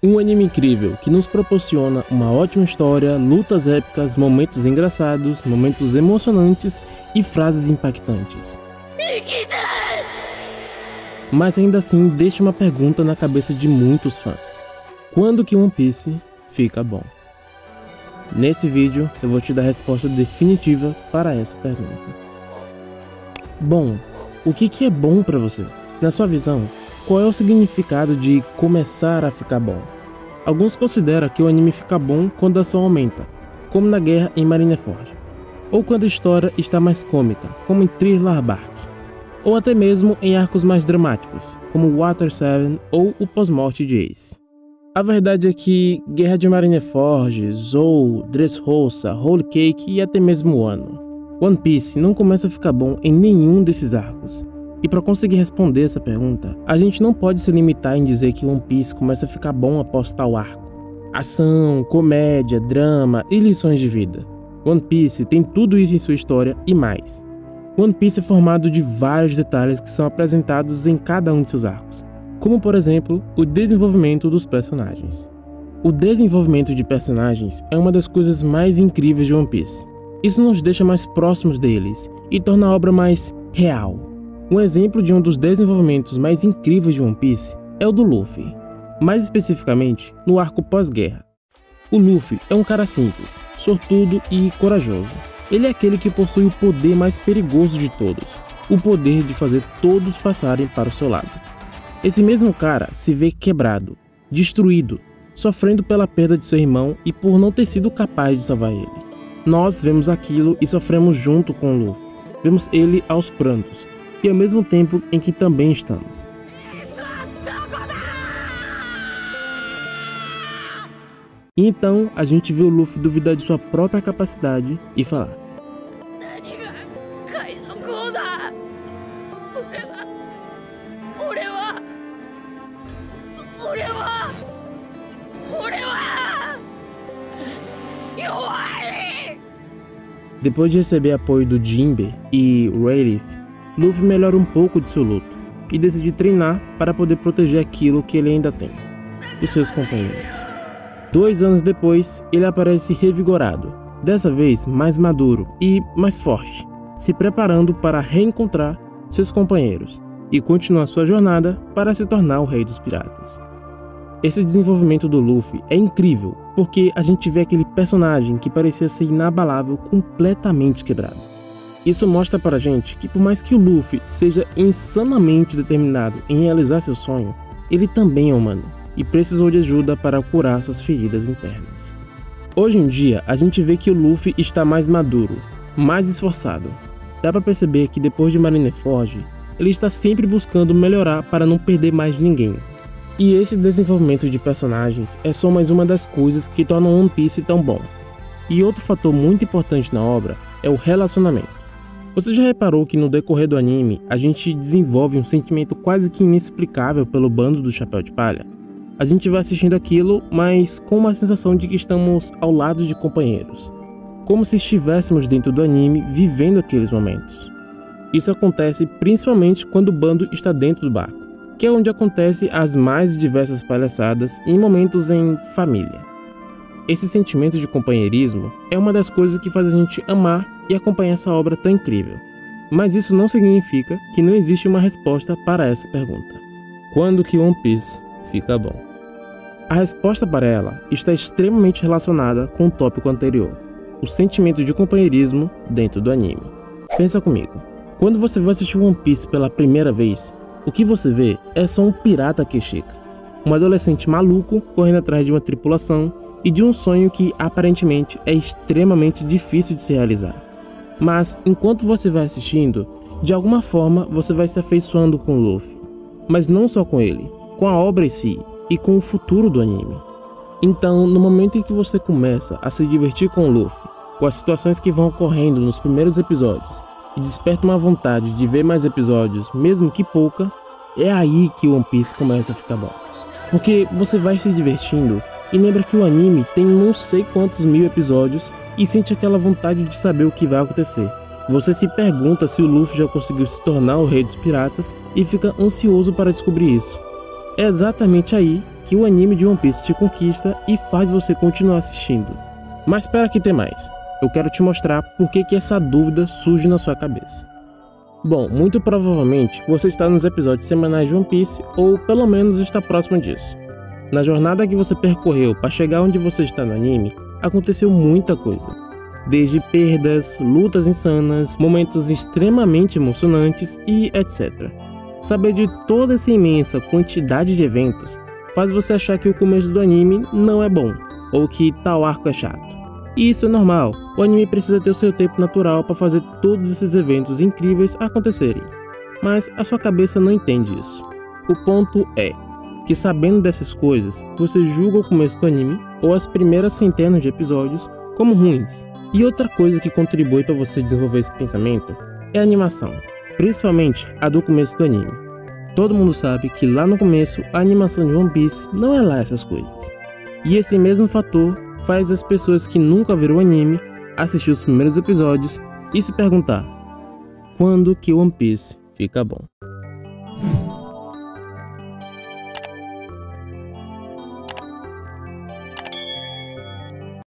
Um anime incrível que nos proporciona uma ótima história, lutas épicas, momentos engraçados, momentos emocionantes e frases impactantes. Mas ainda assim deixa uma pergunta na cabeça de muitos fãs. Quando que One Piece fica bom? Nesse vídeo eu vou te dar a resposta definitiva para essa pergunta. Bom, o que é bom para você? Na sua visão, qual é o significado de começar a ficar bom? Alguns consideram que o anime fica bom quando a ação aumenta, como na guerra em Marineford, ou quando a história está mais cômica, como em Thriller Bark, ou até mesmo em arcos mais dramáticos, como Water 7 ou o pós-morte de Ace. A verdade é que Guerra de Marineford, Zou, Dressrosa, Whole Cake e até mesmo Wano, One Piece não começa a ficar bom em nenhum desses arcos. E para conseguir responder essa pergunta, a gente não pode se limitar em dizer que One Piece começa a ficar bom após tal arco. Ação, comédia, drama e lições de vida. One Piece tem tudo isso em sua história e mais. One Piece é formado de vários detalhes que são apresentados em cada um de seus arcos, como por exemplo, o desenvolvimento dos personagens. O desenvolvimento de personagens é uma das coisas mais incríveis de One Piece. Isso nos deixa mais próximos deles e torna a obra mais real. Um exemplo de um dos desenvolvimentos mais incríveis de One Piece é o do Luffy, mais especificamente no arco pós-guerra. O Luffy é um cara simples, sortudo e corajoso. Ele é aquele que possui o poder mais perigoso de todos, o poder de fazer todos passarem para o seu lado. Esse mesmo cara se vê quebrado, destruído, sofrendo pela perda de seu irmão e por não ter sido capaz de salvar ele. Nós vemos aquilo e sofremos junto com o Luffy. Vemos ele aos prantos, e ao mesmo tempo em que também estamos. E então a gente vê o Luffy duvidar de sua própria capacidade e falar: Depois de receber apoio do Jinbe e Rayleigh, Luffy melhora um pouco de seu luto e decide treinar para poder proteger aquilo que ele ainda tem, os seus companheiros. 2 anos depois, ele aparece revigorado, dessa vez mais maduro e mais forte, se preparando para reencontrar seus companheiros e continuar sua jornada para se tornar o rei dos piratas. Esse desenvolvimento do Luffy é incrível, porque a gente vê aquele personagem que parecia ser inabalável completamente quebrado. Isso mostra pra gente que por mais que o Luffy seja insanamente determinado em realizar seu sonho, ele também é humano e precisou de ajuda para curar suas feridas internas. Hoje em dia, a gente vê que o Luffy está mais maduro, mais esforçado. Dá pra perceber que depois de Marineford, ele está sempre buscando melhorar para não perder mais ninguém. E esse desenvolvimento de personagens é só mais uma das coisas que tornam One Piece tão bom. E outro fator muito importante na obra é o relacionamento. Você já reparou que no decorrer do anime, a gente desenvolve um sentimento quase que inexplicável pelo bando do Chapéu de Palha? A gente vai assistindo aquilo, mas com uma sensação de que estamos ao lado de companheiros, como se estivéssemos dentro do anime vivendo aqueles momentos. Isso acontece principalmente quando o bando está dentro do barco, que é onde acontecem as mais diversas palhaçadas em momentos em família. Esse sentimento de companheirismo é uma das coisas que faz a gente amar e acompanhar essa obra tão incrível. Mas isso não significa que não existe uma resposta para essa pergunta. Quando que One Piece fica bom? A resposta para ela está extremamente relacionada com o tópico anterior, o sentimento de companheirismo dentro do anime. Pensa comigo, quando você vai assistir One Piece pela primeira vez, o que você vê é só um pirata que chega, um adolescente maluco correndo atrás de uma tripulação e de um sonho que aparentemente é extremamente difícil de se realizar. Mas enquanto você vai assistindo, de alguma forma você vai se afeiçoando com o Luffy. Mas não só com ele, com a obra em si e com o futuro do anime. Então, no momento em que você começa a se divertir com o Luffy, com as situações que vão ocorrendo nos primeiros episódios e desperta uma vontade de ver mais episódios, mesmo que pouca, é aí que One Piece começa a ficar bom. Porque você vai se divertindo e lembra que o anime tem não sei quantos mil episódios e sente aquela vontade de saber o que vai acontecer. Você se pergunta se o Luffy já conseguiu se tornar o rei dos piratas e fica ansioso para descobrir isso. É exatamente aí que o anime de One Piece te conquista e faz você continuar assistindo. Mas espera que tem mais. Eu quero te mostrar por que essa dúvida surge na sua cabeça. Bom, muito provavelmente você está nos episódios semanais de One Piece ou pelo menos está próximo disso. Na jornada que você percorreu para chegar onde você está no anime, aconteceu muita coisa. Desde perdas, lutas insanas, momentos extremamente emocionantes e etc. Saber de toda essa imensa quantidade de eventos faz você achar que o começo do anime não é bom, ou que tal arco é chato. E isso é normal, o anime precisa ter o seu tempo natural para fazer todos esses eventos incríveis acontecerem. Mas a sua cabeça não entende isso. O ponto é que, sabendo dessas coisas, você julga o começo do anime ou as primeiras centenas de episódios como ruins. E outra coisa que contribui para você desenvolver esse pensamento é a animação, principalmente a do começo do anime. Todo mundo sabe que lá no começo a animação de One Piece não é lá essas coisas. E esse mesmo fator faz as pessoas que nunca viram o anime assistir os primeiros episódios e se perguntar: quando que One Piece fica bom?